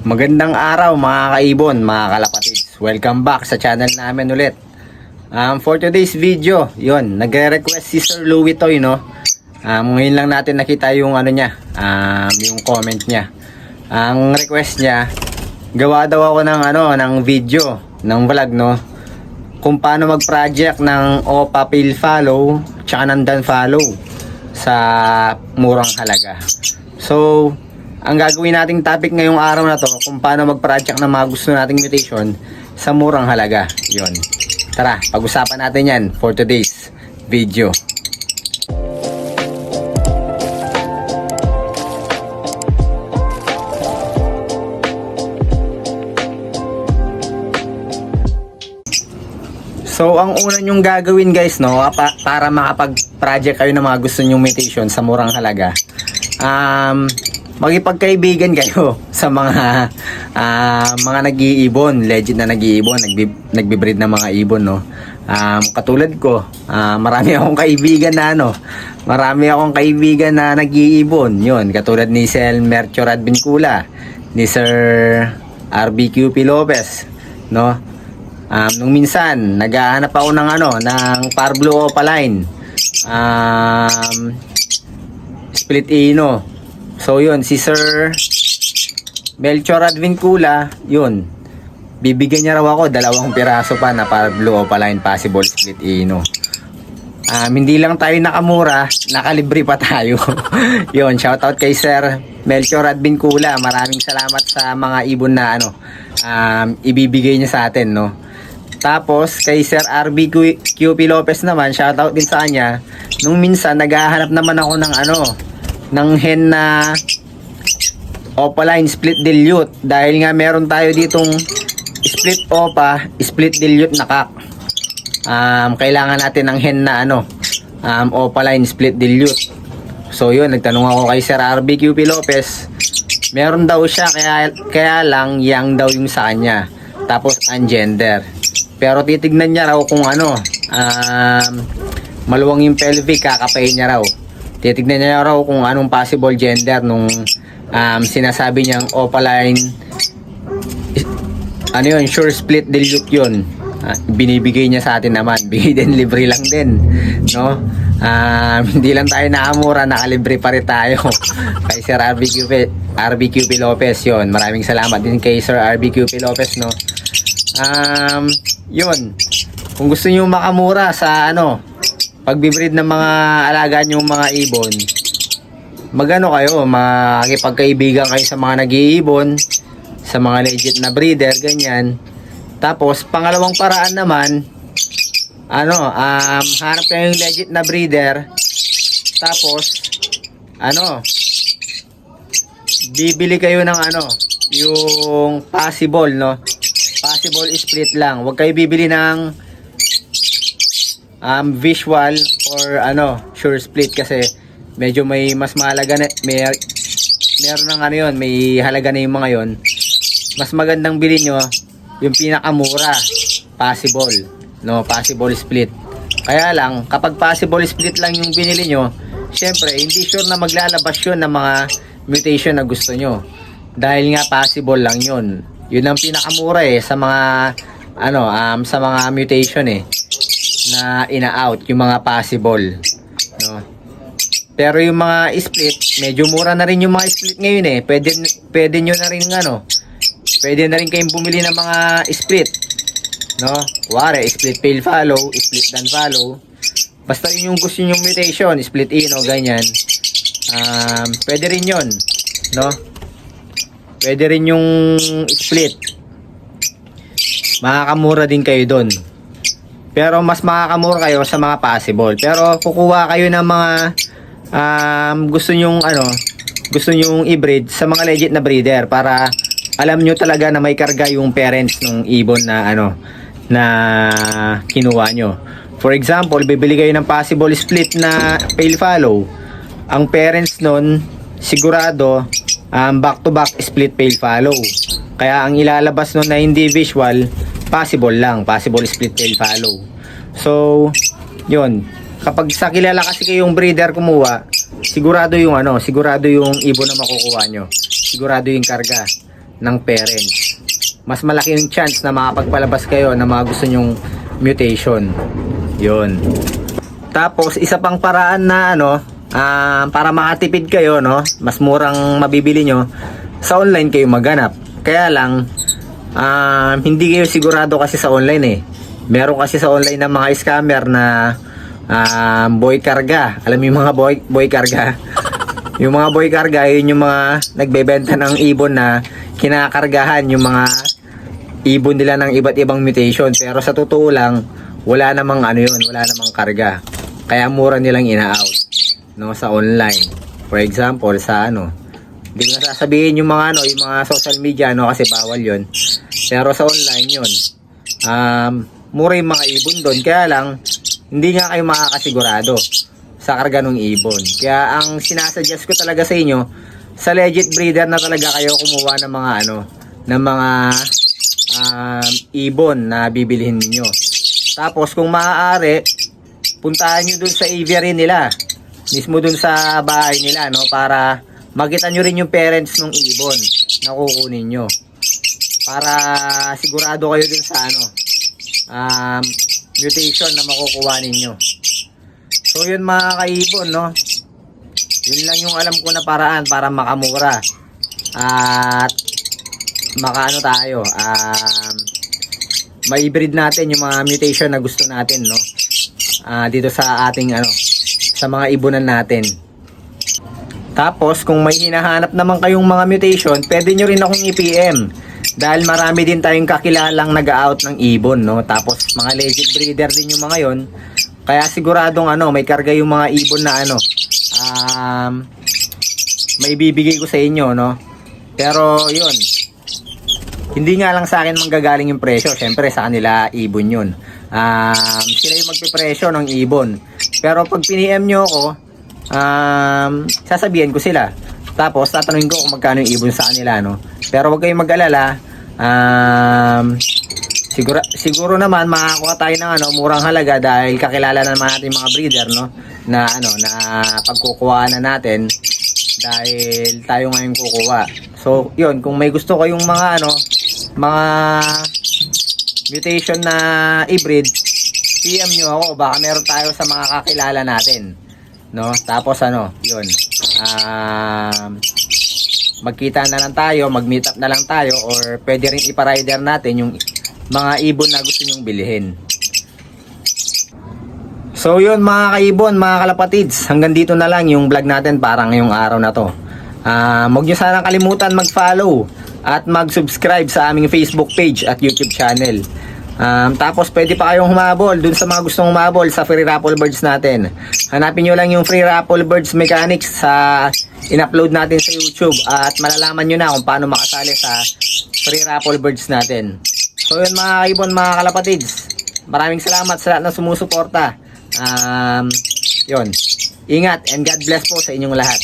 Magandang araw mga kaibon, mga kalapatids. Welcome back sa channel namin ulit. For today's video, nagre-request si Sir Louie Toy, no? Ngayon lang natin nakita yung ano niya, yung comment niya. Ang request niya, gawa daw ako ng video, ng vlog, no? Kung paano mag-project ng OPA Pale Follow tsaka ng Dan Follow sa murang halaga. So, ang gagawin nating topic ngayong araw na to, kung paano mag-project ng mga gusto nating mutation sa murang halaga. Yon. Tara, pag-usapan natin yan for today's video. So, ang una nyong gagawin guys, no, para makapag-project kayo ng mga gusto nyong mutation sa murang halaga, magipagkaibigan kayo sa mga nag-iibon, legit na nag-iibon, nagbi-breed ng mga ibon, no. Katulad ko, marami akong kaibigan na nag-iibon, yun, katulad ni Sel Mercho Radvincula, ni Sir RBQP Lopez, no. Nung minsan naghahanap ako ng Parblo Opaline, Split Ino. So yun, si Sir Melchor Advincula, yun, bibigyan niya raw ako 2 piraso pa na Parblo Opaline possible Split Ino. Hindi lang tayo nakamura, nakalibre pa tayo. Yun, shoutout kay Sir Melchor Advincula. Maraming salamat sa mga ibon na ibibigay niya sa atin, no. Tapos kay Sir RBQP Lopez naman, shoutout din sa kanya. Nung minsan naghahanap naman ako ng hen na Opaline Split Dilute, dahil nga meron tayo ditong Split Opa, Split Dilute na kak. Kailangan natin ng hen na Opaline Split Dilute. So yun, nagtanong ako kay Sir RBQP Lopez. Meron daw siya, kaya lang yang daw yung sa kanya. Tapos ungender. Pero titignan niya raw kung maluwang yung pelvic, kakapain niya raw. Titignan niya raw kung anong possible gender nung sinasabi niyang Opaline, sure split dilute yun. Binibigay niya sa atin naman, bigay din, libre lang din, no. Hindi lang tayo nakamura, nakalibre pa rin tayo. Kay Sir RBQP Lopez, yun, maraming salamat din kay Sir RBQP Lopez, no. Yun, kung gusto niyo makamura sa pagbibreed ng mga alaga nyo mga ibon, makikipagkaibigan kayo sa mga nag-iibon, sa mga legit na breeder, ganyan. Tapos pangalawang paraan naman, hanap kayo yung legit na breeder. Tapos bibili kayo ng yung possible, no. Possible split lang. Huwag kayo bibili ng visual or sure split, kasi medyo may mas mahalaga na, meron ng may halaga na yung mga yon. Mas magandang bilhin nyo yung pinakamura, possible, no, possible split. Kaya lang, kapag possible split lang yung binili nyo, syempre hindi sure na maglalabas yun ng mga mutation na gusto nyo, dahil nga possible lang yun. Yun ang pinakamura sa mga sa mga mutation na ina-out, yung mga possible, no. Pero yung mga split, medyo mura na rin yung mga split ngayon Pwede nyo na rin pwede na rin kayong bumili ng mga split, no. Kuwari, split Pale Follow, split Dan Follow. Basta yun yung gusto nyo mutation, Split Ino, ganyan. Pwede rin yun, no. Pwede rin yung split. Makakamura din kayo doon. Pero mas makakamura kayo sa mga possible. Pero kukuha kayo ng mga gusto nyong i-breed sa mga legit na breeder, para alam nyo talaga na may karga yung parents ng ibon na na kinuha nyo. For example, bibili kayo ng possible split na Pale Follow. Ang parents nun, sigurado back to back split Pale Follow. Kaya ang ilalabas nun na hindi visual, possible split Pale Follow. So yun, kapag sa kilala kasi kayong breeder kumuha, sigurado yung ibon na makukuha nyo, sigurado yung karga. ng parents. Mas malaki yung chance na makapagpalabas kayo ng mga gusto nyong mutation. Yun. Tapos isa pang paraan na para makatipid kayo, no, mas murang mabibili nyo, sa online kayo maghanap. Kaya lang hindi kayo sigurado kasi sa online eh. Meron kasi sa online ng mga scammer na boy karga. Alam mo yung mga boy karga? Yung mga boy karga, yun yung mga nagbebenta ng ibon na kinakargahan yung mga ibon nila ng iba't ibang mutation. Pero sa totoo lang, wala namang wala namang karga. Kaya mura nilang ina-out, no, sa online. For example, sa hindi ko na sasabihin yung mga yung mga social media, kasi bawal yun. Pero sa online yun, mura yung mga ibon doon. Kaya lang, hindi nga kayo makakasigurado sa karga ng ibon. Kaya ang sinasuggest ko talaga sa inyo, sa legit breeder na talaga kayo kumuha ng mga ng mga ibon na bibilihin niyo. Tapos kung maaari, puntahan nyo dun sa aviary nila, mismo dun sa bahay nila, no, para makita nyo rin yung parents ng ibon na kukunin nyo, para sigurado kayo dun sa mutation na makukuha ninyo. So yun mga kaibon, no, yun lang yung alam ko na paraan para makamura at tayo ma-breed natin yung mga mutation na gusto natin, no, dito sa ating sa mga ibonan natin. Tapos kung may hinahanap naman kayong mga mutation, pwede nyo rin akong i-PM dahil marami din tayong kakilalang nag-out ng ibon, no. Tapos mga legit breeder din yung mga yon. Kaya siguradong may karga yung mga ibon na may bibigay ko sa inyo, no. Pero yun, hindi nga lang sa akin manggagaling yung presyo. Syempre sa kanila ibon yun. Sila yung magpipresyo ng ibon. Pero pag piniem nyo ako, sasabihin ko sila. Tapos tatanungin ko kung magkano yung ibon sa kanila, no. Pero wag kayong mag-alala. Siguro naman makakuha tayo ng murang halaga dahil kakilala naman natin mga breeder, no, na na pagkukuha na natin dahil tayo ngayon kukuha. So yun, kung may gusto kayong mga mga mutation na i-breed, PM nyo ako, baka meron tayo sa mga kakilala natin, no. Tapos yun, magkita na lang tayo, mag-meet up na lang tayo, or pwede rin ipa-rider natin yung mga ibon na gusto nyong bilhin. So yun mga kaibon, mga kalapatids, hanggang dito na lang yung vlog natin para ngayong araw na to. Huwag nyo sanang kalimutan mag-follow at mag-subscribe sa aming Facebook page at YouTube channel. Tapos pwede pa kayong humabol dun sa mga gustong humabol sa free raffle birds natin. Hanapin nyo lang yung free raffle birds mechanics sa in-upload natin sa YouTube at malalaman nyo na kung paano makasali sa free raffle birds natin. So yun mga kaibon, mga kalapatids, maraming salamat sa lahat na sumusuporta. Yun, ingat and God bless po sa inyong lahat.